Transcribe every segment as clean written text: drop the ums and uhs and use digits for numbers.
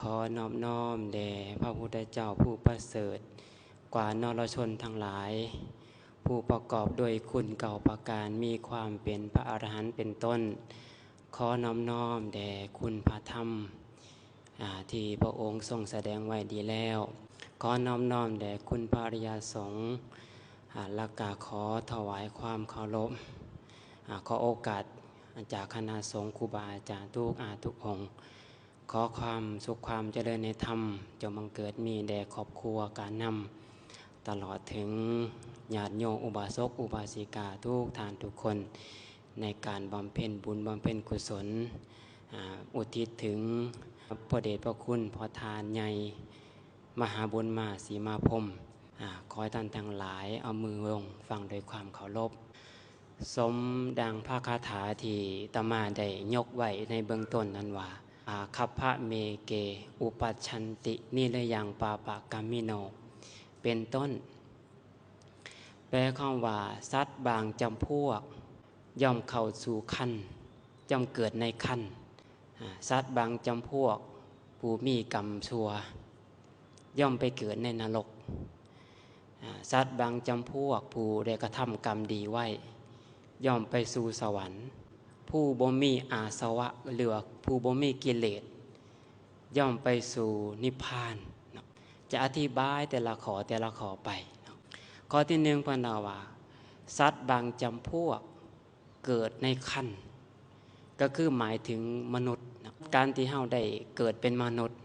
ขอนอบน้อมแด่พระพุทธเจ้าผู้ประเสริฐกว่านรชนทั้งหลายผู้ประกอบด้วยคุณเก่าประการมีความเป็นพระอรหันต์เป็นต้นขอนอบน้อมแด่คุณพระธรรมที่พระองค์ทรงแสดงไว้ดีแล้วขอนอบน้อมแด่คุณพระอริยสงฆ์และก็ขอถวายความเคารพขอโอกาสจากคณะสงฆ์ครูบาอาจารย์ทุกองค์ขอความสุขความเจริญในธรรมจงบังเกิดมีแด่ครอบครัวการนำตลอดถึงญาติโยมอุบาสกอุบาสิกาทุกท่านทุกคนในการบำเพ็ญบุญบำเพ็ญกุศลอุทิศถึงพระเดชพระคุณพอทานใหญ่มหาบุญมาสีมาพรหมขอให้ท่านทั้งหลายเอามือลงฟังโดยความเคารพสมดังพระคาถาที่ตมาได้ยกไว้ในเบื้องต้นนั้นว่าคัพพะเมเกอุปัชชันตินิระยังปาปะกามิโนเป็นต้นแปลความว่าสัตว์บางจำพวกย่อมเข้าสู่คันย่อมเกิดในคันสัตว์บางจำพวกผู้มีกรรมชั่วย่อมไปเกิดในนรกสัตว์บางจำพวกผู้ได้กระทำกรรมดีไว้ย่อมไปสู่สวรรค์ผู้บ่มีอาสวะเหลือผู้บ่มีกิเลสย่อมไปสู่นิพพานจะอธิบายแต่ละข้อไปข้อที่หนึ่งพระนาวาสัตว์บางจำพวกเกิดในคันก็คือหมายถึงมนุษย์การที่เฮาได้เกิดเป็นมนุษย์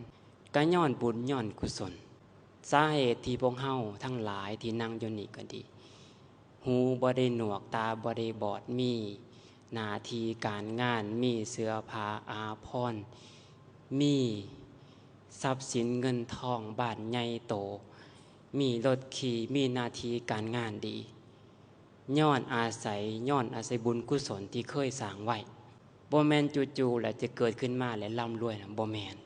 ก็ย้อนบุญย้อนกุศลสาเหตุที่พวกเฮาทั้งหลายที่นั่งอยู่นี่ก็ดีหูบ่ได้หนวกตาบ่ได้บอดมีหน้าที่การงานมีเสื้อผ้าอาภรณ์มีทรัพย์สินเงินทองบ้านใหญ่โตมีรถขี่มีหน้าที่การงานดีย้อนอาศัยบุญกุศลที่เคยสร้างไว้บ่แม่นจู่ๆแล้วจะเกิดขึ้นมาและร่ำรวยนะบ่แม่น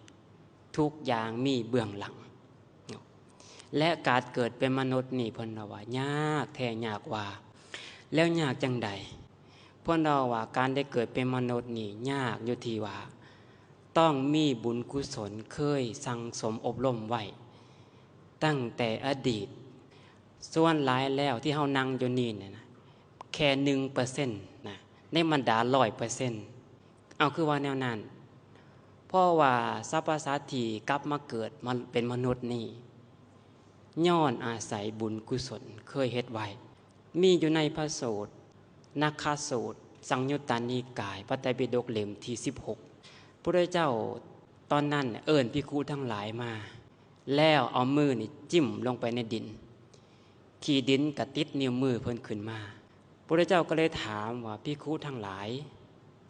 ทุกอย่างมีเบื้องหลังและการเกิดเป็นมนุษย์นี่เพิ่นว่ายากแท้ยากว่าแล้วยากจังใดเพิ่นว่าการได้เกิดเป็นมนุษย์นี่ยากอยู่ที่ว่าต้องมีบุญกุศลเคยสั่งสมอบรมไว้ตั้งแต่อดีตส่วนหลายแล้วที่เฮานั่งอยู่นี่เนี่ยนะแค่ 1% นะในบรรดา 100% เอาคือว่าแนวนั้นเพราะว่าสรรพสัตว์ที่กลับมาเกิดมาเป็นมนุษย์นี่ย้อนอาศัยบุญกุศลเคยเฮ็ดไว้มีอยู่ในพระสูตรนักขาสูตรสังยุตตานิกายพระไตรปิฎกเล่มที่16พระเจ้าตอนนั้นเอิ้นภิกขุทั้งหลายมาแล้วเอามือนี่จิ้มลงไปในดินขี้ดินก็ติดนิ้วมือเพิ่นขึ้นมาพระเจ้าก็เลยถามว่าภิกขุทั้งหลาย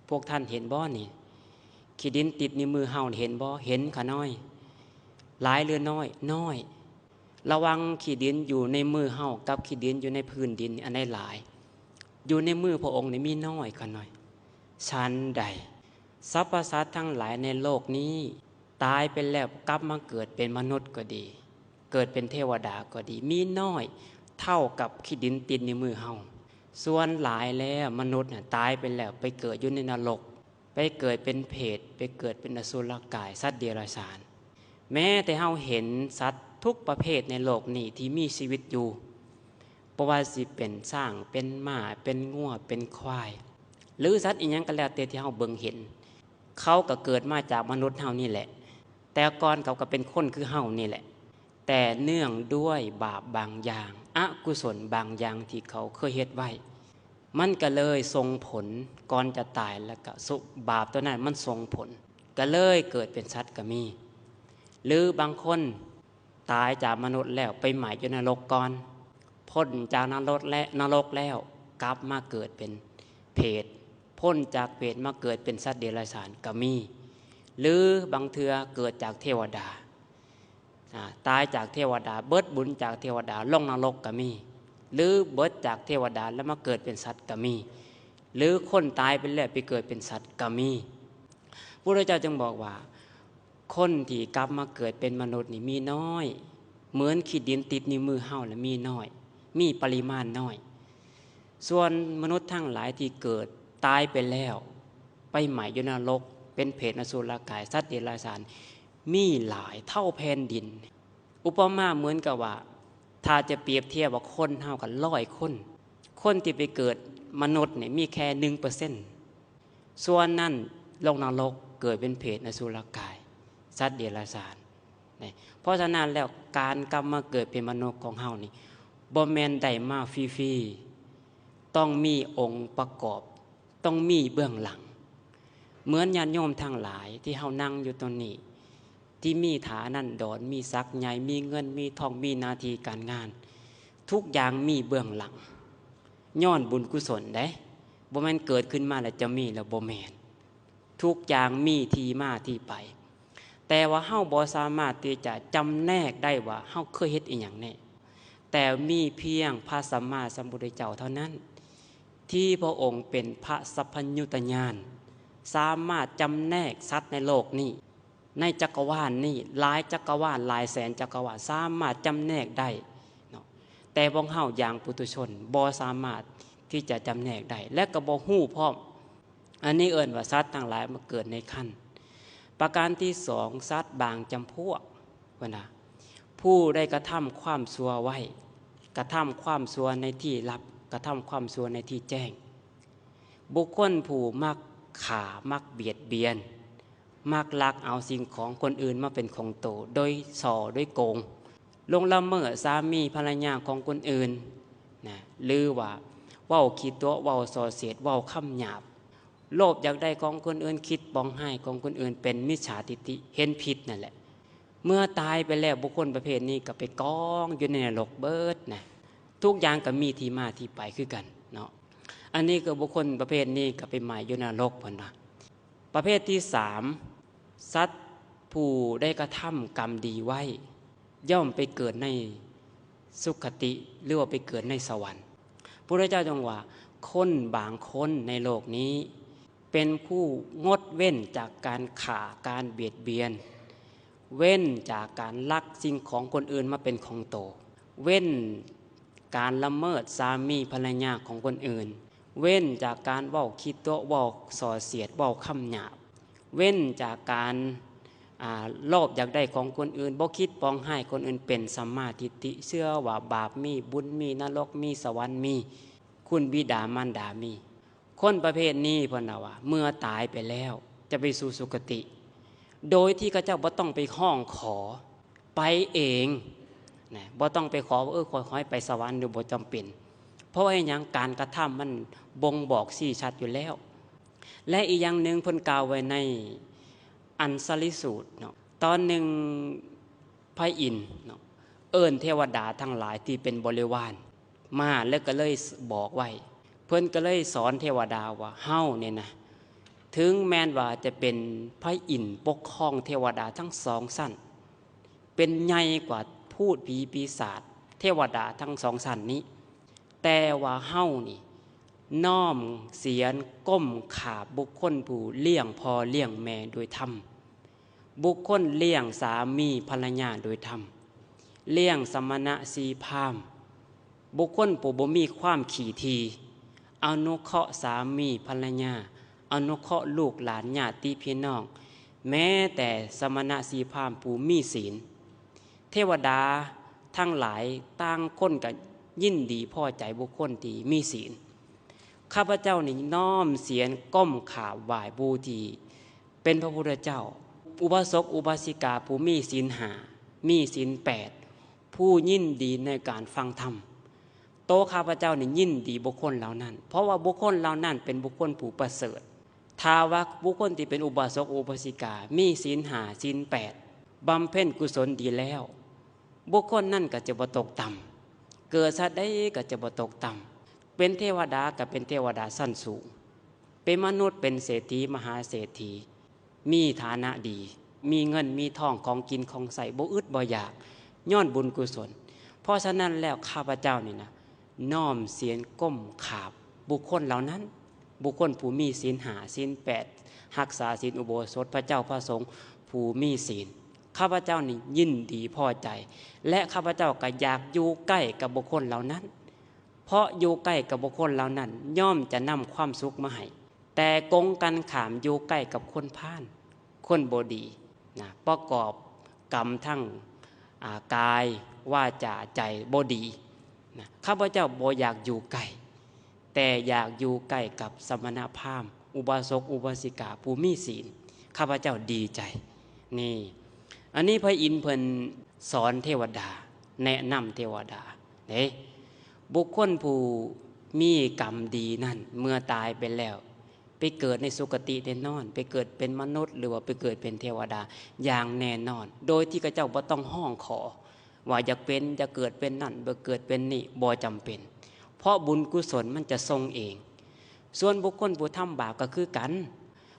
พวกท่านเห็นบ่นี่ขี้ดินติดนิ้วมือเฮาเห็นบ่เห็นค่ะน้อยหลายหรือน้อยน้อยระวังขี้ดินอยู่ในมือเฮากับขี้ดินอยู่ในพื้นดินอันใดหลายอยู่ในมือพระองค์นี่มีน้อยค่ะน้อยชั้นใดสรรพสัตว์ทั้งหลายในโลกนี้ตายไปแล้วกลับมาเกิดเป็นมนุษย์ก็ดีเกิดเป็นเทวดาก็ดีมีน้อยเท่ากับขี้ดินติดในมือเฮาส่วนหลายแล้วมนุษย์ตายไปแล้วไปเกิดอยู่ในนรกไปเกิดเป็นเปรตไปเกิดเป็นอสุรกายสัตว์เดรัจฉานแม้แต่เฮาเห็นสัตว์ทุกประเภทในโลกนี้ที่มีชีวิตอยู่บ่ว่าสิเป็นช้างเป็นม้าเป็นงัวเป็นควายหรือสัตว์อีหยังก็แล้วแต่ที่เฮาเบิ่งเห็นเขาก็เกิดมาจากมนุษย์เฮานี่แหละแต่ก่อนเขาก็เป็นคนคือเฮานี่แหละแต่เนื่องด้วยบาปบางอย่างอกุศลบางอย่างที่เขาเคยเฮ็ดไว้มันก็เลยส่งผลก่อนจะตายแล้วก็บาปตัวนั้นมันส่งผลก็เลยเกิดเป็นสัตว์ก็มีหรือบางคนตายจากมนุษย์แล้วไปหมายอยู่ในนรกก่อนพ้นจากนรกแล้วกลับมาเกิดเป็นเปรตพ้นจากเปรตมาเกิดเป็นสัตว์เดรัจฉานก็มีหรือบางเทื่อเกิดจากเทวดาตายจากเทวดาเบิดบุญจากเทวดาลงนรกก็มีหรือเบิดจากเทวดาแล้วมาเกิดเป็นสัตว์ก็มีหรือคนตายไปแล้วไปเกิดเป็นสัตว์ก็มีพระพุทธเจ้าจึงบอกว่าคนที่กลับมาเกิดเป็นมนุษย์นี่มีน้อยเหมือนขี้ดินติดนิ้วมือเฮาแล้วมีน้อยมีปริมาณน้อยส่วนมนุษย์ทั้งหลายที่เกิดตายไปแล้วไปใหม่อยู่นรกเป็นเปรตอสุรกายสัตว์เดรัจฉาน มีหลายเท่าแผ่นดินอุปมาเหมือนกับว่าถ้าจะเปรียบเทียบว่าคนเท่ากัน100 คนคนที่ไปเกิดมนุษย์เนี่ยมีแค่ 1% ส่วนนั้นลงนรกเกิดเป็นเปรตอสุรกายสัตว์เดรัจฉานเพราะฉะนั้นแล้วการกลับมาเกิดเป็นมนุษย์ของเฮานี่บ่แม่นได้มาฟรีๆต้องมีองค์ประกอบต้องมีเบื้องหลังเหมือนญาติโยมทั้งหลายที่เฮานั่งอยู่ตรงนี้ที่มีฐานันดรมีศักดิ์ใหญ่มีเงินมีทองมีหน้าที่การงานทุกอย่างมีเบื้องหลังย้อนบุญกุศลได้บ่แม่นเกิดขึ้นมาแล้วจะมีแล้วบ่แม่นทุกอย่างมีที่มาที่ไปแต่ว่าเฮาบ่สามารถที่จะจำแนกได้ว่าเฮาเคยเฮ็ดอีหยังแน่แต่มีเพียงพระสัมมาสัมพุทธเจ้าเท่านั้นที่พระองค์เป็นพระสัพพัญญุตญาณสามารถจำแนกสัตว์ในโลกนี้ในจักรวาลนี้หลายจักรวาลหลายแสนจักรวาลสามารถจำแนกได้เนาะแต่พวกเฮาอย่างปุถุชนบ่สามารถที่จะจำแนกได้และก็บ่ฮู้พร้อมอันนี้เอิ้นว่าสัตว์ทั้งหลายมาเกิดในขันธ์ประการที่2สัตว์บางจำพวกว่านะผู้ได้กระทำความชั่วไว้กระทำความชั่วในที่ลับกระทำความชั่วในที่แจ้งบุคคลผู้มักฆ่ามักเบียดเบียนมักลักเอาสิ่งของคนอื่นมาเป็นของตนโดยส่อโดยโกงลงละเมิดสามีภรรยาของคนอื่นนะหรือว่าเว้าขี้ตัวเว้าส่อเสียดเว้าคำหยาบโลภอยากได้ของคนอื่นคิดปองให้ของคนอื่นเป็นมิจฉาทิฏฐิเห็นผิดนั่นแหละเมื่อตายไปแล้วบุคคลประเภทนี้ก็ไปกองอยู่ในนรกเบิดนะทุกอย่างก็มีที่มาที่ไปคือกันเนาะอันนี้ก็บุคคลประเภทนี้ก็ไปหมายอยู่ในนรกเพิ่นว่าประเภทที่3สัตว์ผู้ได้กระทำกรรมดีไว้ย่อมไปเกิดในสุคติหรือว่าไปเกิดในสวรรค์พระพุทธเจ้าจงว่าคนบางคนในโลกนี้เป็นผู้งดเว้นจากการฆ่าการเบียดเบียนเว้นจากการลักสิ่งของคนอื่นมาเป็นของตนเว้นการละเมิดสามีภรรยาของคนอื่นเว้นจากการเว้าคิดโตเว้าส่อเสียดเว้าคำหยาบเว้นจากการโลภอยากได้ของคนอื่นบ่คิดปองให้คนอื่นเป็นสัมมาทิฏฐิเชื่อว่าบาปมีบุญมีนรกมีสวรรค์มีคุณบิดามารดามีคนประเภทนี้เพิ่นว่าเมื่อตายไปแล้วจะไปสู่สุคติโดยที่ข้าเจ้าบ่ต้องไปห้องขอไปเองนะบ่ต้องไปขอว่าขอให้ไปสวรรค์หรือบ่จำเป็นเพราะว่าอย่างการกระทำมันบ่งบอกชี้ชัดอยู่แล้วและอีกอย่างหนึ่งเพิ่นกล่าวไว้ในอัญสลิสูตรเนาะตอนหนึ่งพระอินทร์เนาะเอิ้นเทวดาทั้งหลายที่เป็นบริวารมาแล้วก็เลยบอกไว้เพิ่นก็เลยสอนเทวดาว่าเฮาเนี่ยนะถึงแม้นว่าจะเป็นพระอินทร์ปกครองเทวดาทั้ง2ชั้นเป็นใหญ่กว่าพูดผีปีศาจเทวดาทั้ง2ชั้นนี้แต่ว่าเฮานี่น้อมเสียนก้มขาบบุคคลผู้เลี้ยงพ่อเลี้ยงแม่โดยธรรมบุคคลเลี้ยงสามีภรรยาโดยธรรมเลี้ยงสมณะสีพราหมณ์บุคคลผู้บ่มีความขี่ทีอนุเคราะห์สามีภรรยาอนุเคราะห์ลูกหลานญาติพี่น้องแม้แต่สมณะสีพราหมณ์ผู้มีศีลเทวดาทั้งหลายต่างคนก็ยินดีพอใจบุคคลที่มีศีลข้าพเจ้านี่น้อมเสียนก้มขาบไหว้บูชาเป็นพระพุทธเจ้าอุบาสกอุบาสิกาผู้มีศีล5มีศีล8ผู้ยินดีในการฟังธรรมโตข้าพเจ้านี่ยินดีบุคคลเหล่านั้นเพราะว่าบุคคลเหล่านั้นเป็นบุคคลผู้ประเสริฐถ้าว่าบุคคลที่เป็นอุบาสกอุบาสิกามีศีล5ศีล8บำเพ็ญกุศลดีแล้วบุคคลนั่นก็จะบ่ตกต่ำเกิดชาติใดก็จะบ่ตกต่ำเป็นเทวดาก็เป็นเทวดาชั้นสูงเป็นมนุษย์เป็นเศรษฐีมหาเศรษฐีมีฐานะดีมีเงินมีทองของกินของใส่บ่อึดบ่อยากย้อนบุญกุศลเพราะฉะนั้นแล้วข้าพเจ้านี่นะน้อมเสียนก้มขาบบุคคลเหล่านั้นบุคคลผู้มีศีล5ศีล8รักษาศีลอุโบสถพระเจ้าพระสงฆ์ผู้มีศีลข้าพเจ้านี่ยินดีพอใจและข้าพเจ้าก็อยากอยู่ใกล้กับบุคคลเหล่านั้นเพราะอยู่ใกล้กับบุคคลเหล่านั้นย่อมจะนำความสุขมาให้แต่กงกันขามอยู่ใกล้กับคนพาลคนบ่ดี นะประกอบกรรมทั้งกายว่าจาใจบ่ดีนะข้าพเจ้าบ่อยากอยู่ไกลแต่อยากอยู่ใกล้กับสมณพราหมณ์อุบาสกอุบาสิกาผู้มีศีลข้าพเจ้าดีใจนี่อันนี้พระอินทร์เพิ่นสอนเทวดาแนะนำเทวดาเด้บุคคลผู้มีกรรมดีนั่นเมื่อตายไปแล้วไปเกิดในสุคติแน่นอนไปเกิดเป็นมนุษย์หรือว่าไปเกิดเป็นเทวดาอย่างแน่นอนโดยที่ข้าเจ้าบ่ต้องห้องขอว่าอยากเป็นจะเกิดเป็นนั่นบ่เกิดเป็นนี่บ่จำเป็นเพราะบุญกุศลมันจะทรงเองส่วนบุคคลผู้ทำบาปก็คือกัน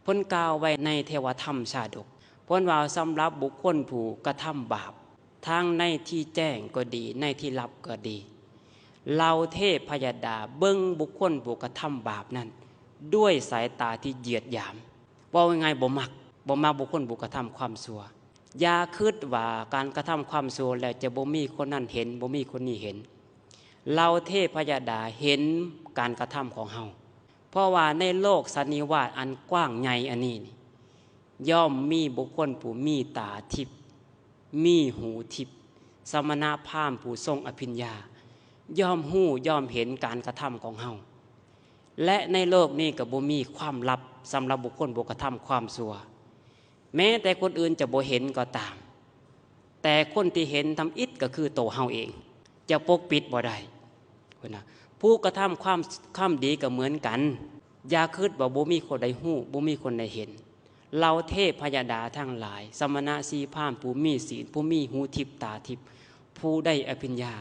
เพิ่นกล่าวไว้ในเทวธรรมชาดกเพิ่นว่าสำหรับบุคคลผู้กระทำบาปทั้งในที่แจ้งก็ดีในที่ลับก็ดีเราเทพพยดาเบิ่งบุคคลผู้กระทำบาปนั้นด้วยสายตาที่เหยียดหยามว่ายังไงบ่มักบุคคลผู้กระทำความชั่วอย่าคิดว่าการกระทำความชั่วแล้วจะบ่มีคนนั้นเห็นบ่มีคนนี้เห็นเราเทพยดาเห็นการกระทำของเฮาเพราะว่าในโลกสันนิวาสอันกว้างใหญ่อันนี้ย่อมมีบุคคลผู้มีตาทิพย์มีหูทิพย์สมณพราหมณ์ผู้ทรงอภิญญาย่อมหู้ย่อมเห็นการกระทำของเฮาและในโลกนี้ก็บ่มีความลับสำหรับบุคคลผู้กระทำความชั่วแม้แต่คนอื่นจะบ่เห็นก็ตามแต่คนที่เห็นทำอิฐก็คือตัวเฮาเองจะปกปิดบ่ได้นะผู้กระทำความดีก็เหมือนกันอย่าคิดว่าบ่มีคนใดฮู้บ่มีคนใดเห็นเราเทพพยดาทั้งหลายสมณะสีพราหมณ์ผู้มีศีลผู้มีหูทิพตาทิพผู้ได้อภิญญา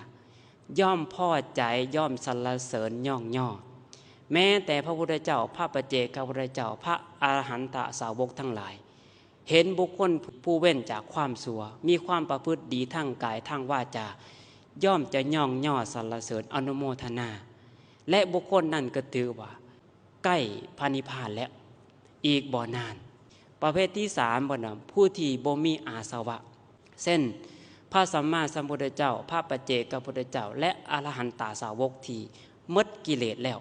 ย่อมพอใจย่อมสรรเสริญย่อแม้แต่พระพุทธเจ้าพระปัจเจกพุทธเจ้าพระอรหันตสาวกทั้งหลายเห็นบุคคลผู้เว้นจากความชั่วมีความประพฤติดีทั้งกายทั้งวาจาย่อมจะย่อสรรเสริญอนุโมทนาและบุคคลนั้นก็ถือว่าใกล้พระนิพพานแล้วอีกบ่นานประเภทที่3บ่นำผู้ที่บ่มีอาสวะเช่นพระสัมมาสัมพุทธเจ้าพระปัจเจกพุทธเจ้าและอรหันตสาวกที่หมดกิเลสแล้ว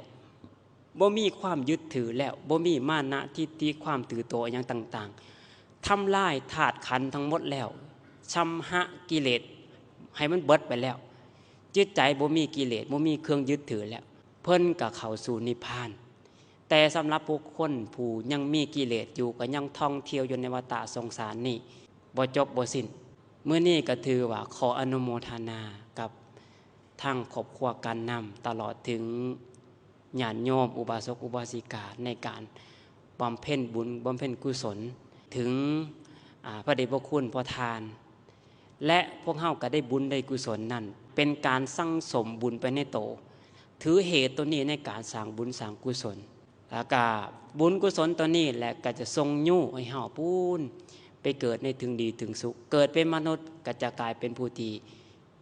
บ่มีความยึดถือแล้วบ่มีมานะทิฏฐิความถือตัวอย่างต่างๆทำลายธาตุขันธ์ทั้งหมดแล้วชัมหะกิเลสให้มันเบิดไปแล้วจิตใจบ่มีกิเลสบ่มีเครื่องยึดถือแล้วเพิ่นก็เข้าสู่นิพพานแต่สำหรับบุคคลผู้ยังมีกิเลสอยู่ก็ยังท่องเที่ยวอยู่ในวัฏสงสารนี่บ่จบบ่สิ้นมื้อนี้ก็ถือว่าขออนุโมทนากับทั้งครอบครัวการนำตลอดถึงญาติโยมอุบาสกอุบาสิกาในการบำเพ็ญบุญบำเพ็ญกุศลถึงพระเดชพระคุณพระทานและพวกเฮาก็ได้บุญได้กุศลนั่นเป็นการสั่งสมบุญไปในโตถือเหตุตัวนี้ในการสร้างบุญสร้างกุศลแล้วก็บุญกุศลตัวนี้แหละก็จะทรงยู่ให้เฮาปูนไปเกิดในถึงดีถึงสุขเกิดเป็นมนุษย์ก็จะกลายเป็นผู้ที่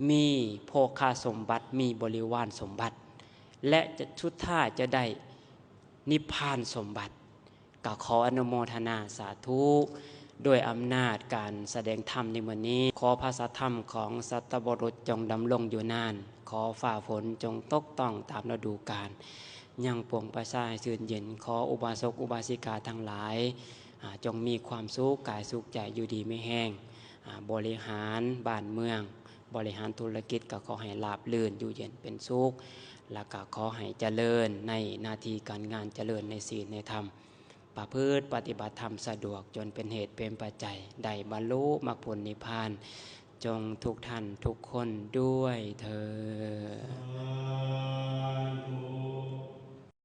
มีโภคาสมบัติมีบริวารสมบัติและจะชุดท่าจะได้นิพพานสมบัติก็ขออนุโมทนาสาธุด้วยอำนาจการแสดงธรรมในวันนี้ขอพระสัทธรรมของสัตบุรุษจงดำรงอยู่นานขอฝ่าฝนจงตกต้องตามฤดูกาลยังปวงประชาชื่นเย็นขออุบาสกอุบาสิกาทั้งหลายจงมีความสุขกายสุขใจอยู่ดีไม่แห้งบริหารบ้านเมืองบริหารธุรกิจก็ขอให้ราบรื่นอยู่เย็นเป็นสุขแล้วก็ขอให้เจริญในหน้าที่การงานเจริญในศีลในธรรมประพฤติปฏิบัติธรรมสะดวกจนเป็นเหตุเป็นปัจจัยได้บรรลุมรรคผลนิพพานจงทุกท่านทุกคนด้วยเถิด